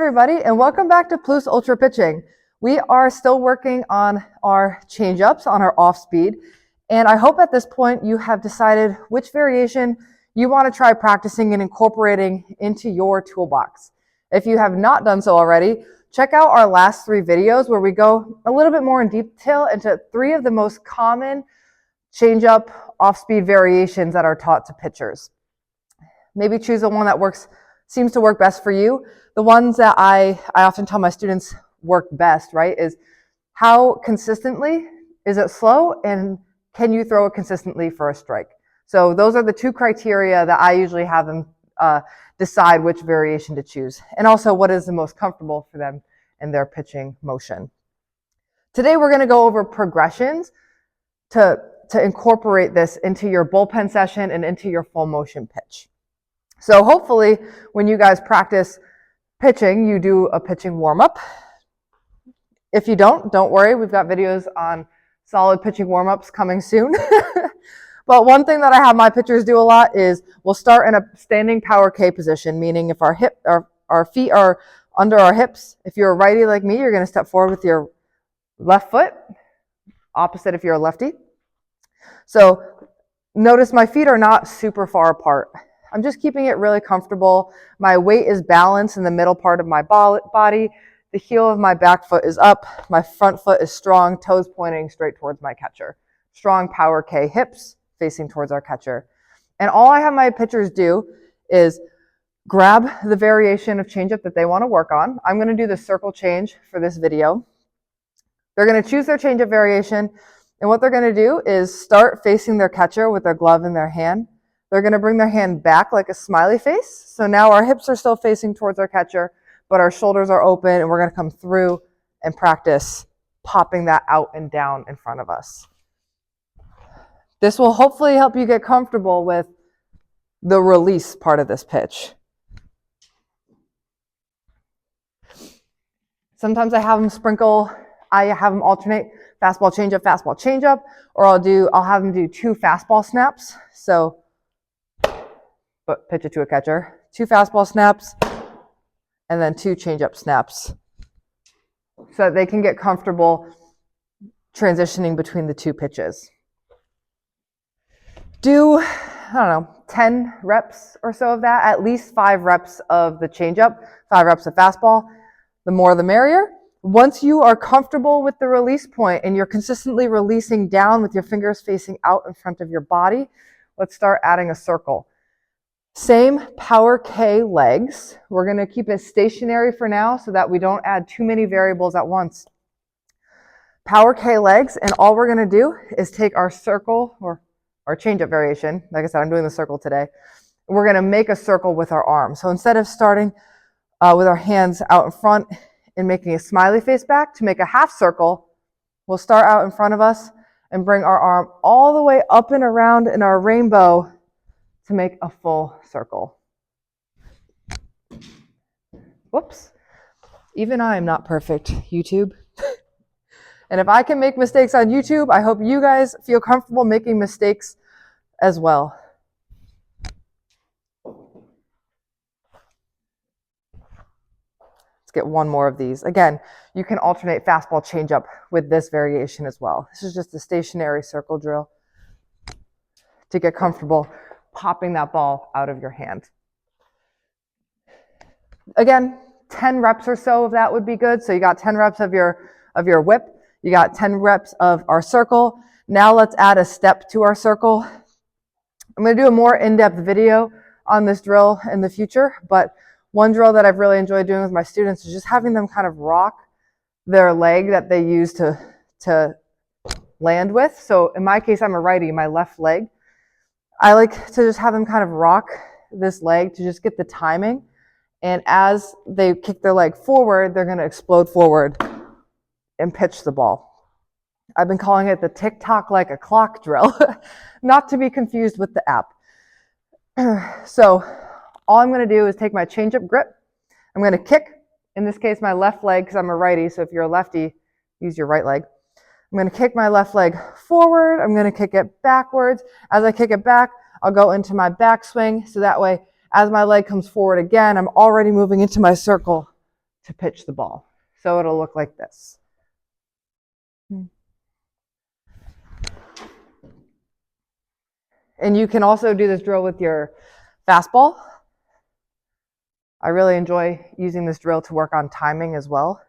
everybody, and welcome back to Plus Ultra Pitching. We are still working on our change-ups, on our off-speed, and I hope at this point you have decided which variation you want to try practicing and incorporating into your toolbox. If you have not done so already, check out our last 3 videos where we go a little bit more in detail into 3 of the most common change-up off-speed variations that are taught to pitchers. Maybe choose the one that seems to work best for you. The ones that I often tell my students work best, right, is how consistently is it slow and can you throw it consistently for a strike? So those are the 2 criteria that I usually have them decide which variation to choose, and also what is the most comfortable for them in their pitching motion. Today we're going to go over progressions to incorporate this into your bullpen session and into your full motion pitch. So hopefully when you guys practice pitching, you do a pitching warm-up. If you don't worry, we've got videos on solid pitching warm-ups coming soon. But one thing that I have my pitchers do a lot is we'll start in a standing power K position, meaning if our feet are under our hips. If you're a righty like me, you're going to step forward with your left foot, opposite if you're a lefty. So notice my feet are not super far apart. I'm just keeping it really comfortable. My weight is balanced in the middle part of my body. The heel of my back foot is up. My front foot is strong, toes pointing straight towards my catcher. Strong power K, hips facing towards our catcher. And all I have my pitchers do is grab the variation of changeup that they want to work on. I'm going to do the circle change for this video. They're going to choose their changeup variation, and what they're going to do is start facing their catcher with their glove in their hand. They're going to bring their hand back like a smiley face. So now our hips are still facing towards our catcher, but our shoulders are open, and we're going to come through and practice popping that out and down in front of us. This will hopefully help you get comfortable with the release part of this pitch. Sometimes I have them alternate fastball, changeup, or I'll have them do 2 fastball snaps. So, but pitch it to a catcher. 2 fastball snaps, and then 2 changeup snaps, so that they can get comfortable transitioning between the 2 pitches. Do, 10 reps or so of that, at least 5 reps of the changeup, 5 reps of fastball. The more the merrier. Once you are comfortable with the release point and you're consistently releasing down with your fingers facing out in front of your body, let's start adding a circle. Same power K legs. We're going to keep it stationary for now so that we don't add too many variables at once. Power K legs, and all we're going to do is take our circle or our changeup variation. Like I said, I'm doing the circle today. We're going to make a circle with our arms. So instead of starting with our hands out in front and making a smiley face back, to make a half circle, we'll start out in front of us and bring our arm all the way up and around in our rainbow to make a full circle. Whoops. Even I am not perfect, YouTube. And if I can make mistakes on YouTube, I hope you guys feel comfortable making mistakes as well. Let's get one more of these. Again, you can alternate fastball changeup with this variation as well. This is just a stationary circle drill to get comfortable popping that ball out of your hand. Again, 10 reps or so of that would be good. So you got 10 reps of your whip. You got 10 reps of our circle. Now let's add a step to our circle. I'm going to do a more in-depth video on this drill in the future, but one drill that I've really enjoyed doing with my students is just having them kind of rock their leg that they use to land with. So in my case, I'm a righty, my left leg. I like to just have them kind of rock this leg to just get the timing. And as they kick their leg forward, they're going to explode forward and pitch the ball. I've been calling it the tick-tock like a clock drill, not to be confused with the app. So all I'm going to do is take my changeup grip. I'm going to kick, in this case, my left leg because I'm a righty. So if you're a lefty, use your right leg. I'm going to kick my left leg forward. I'm going to kick it backwards. As I kick it back, I'll go into my backswing. So that way, as my leg comes forward again, I'm already moving into my circle to pitch the ball. So it'll look like this. And you can also do this drill with your fastball. I really enjoy using this drill to work on timing as well.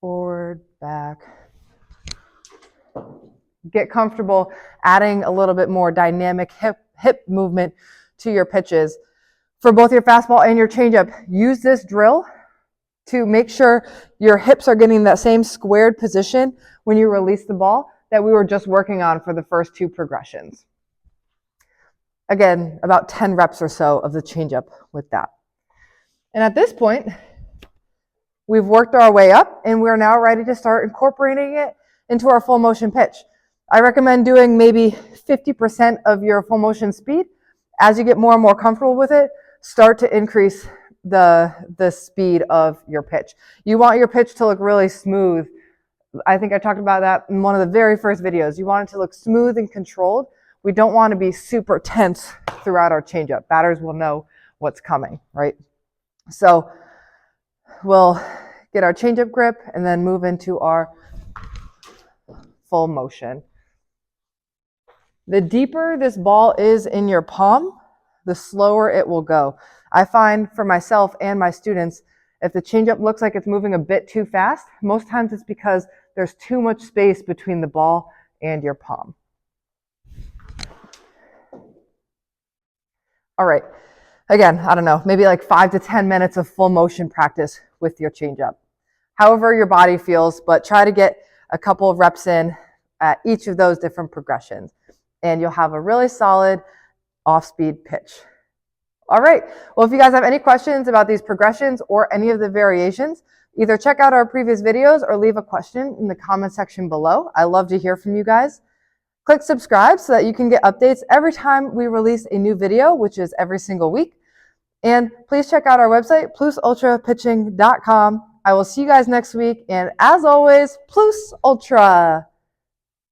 Forward, back. Get comfortable adding a little bit more dynamic hip movement to your pitches. For both your fastball and your changeup, use this drill to make sure your hips are getting that same squared position when you release the ball that we were just working on for the first two progressions. Again, about 10 reps or so of the changeup with that. And at this point, we've worked our way up and we're now ready to start incorporating it into our full motion pitch. I recommend doing maybe 50% of your full motion speed. As you get more and more comfortable with it, start to increase the speed of your pitch. You want your pitch to look really smooth. I think I talked about that in one of the very first videos. You want it to look smooth and controlled. We don't want to be super tense throughout our changeup. Batters will know what's coming, right? So we'll get our changeup grip and then move into our full motion. The deeper this ball is in your palm, the slower it will go. I find for myself and my students, if the changeup looks like it's moving a bit too fast, most times it's because there's too much space between the ball and your palm. All right, again, I don't know, maybe like 5 to 10 minutes of full motion practice with your changeup. However your body feels, but try to get a couple of reps in at each of those different progressions, and you'll have a really solid off-speed pitch. All right, well, if you guys have any questions about these progressions or any of the variations, either check out our previous videos or leave a question in the comment section below. I love to hear from you guys. Click subscribe so that you can get updates every time we release a new video, which is every single week. And please check out our website, plusultrapitching.com. I will see you guys next week. And as always, Plus Ultra.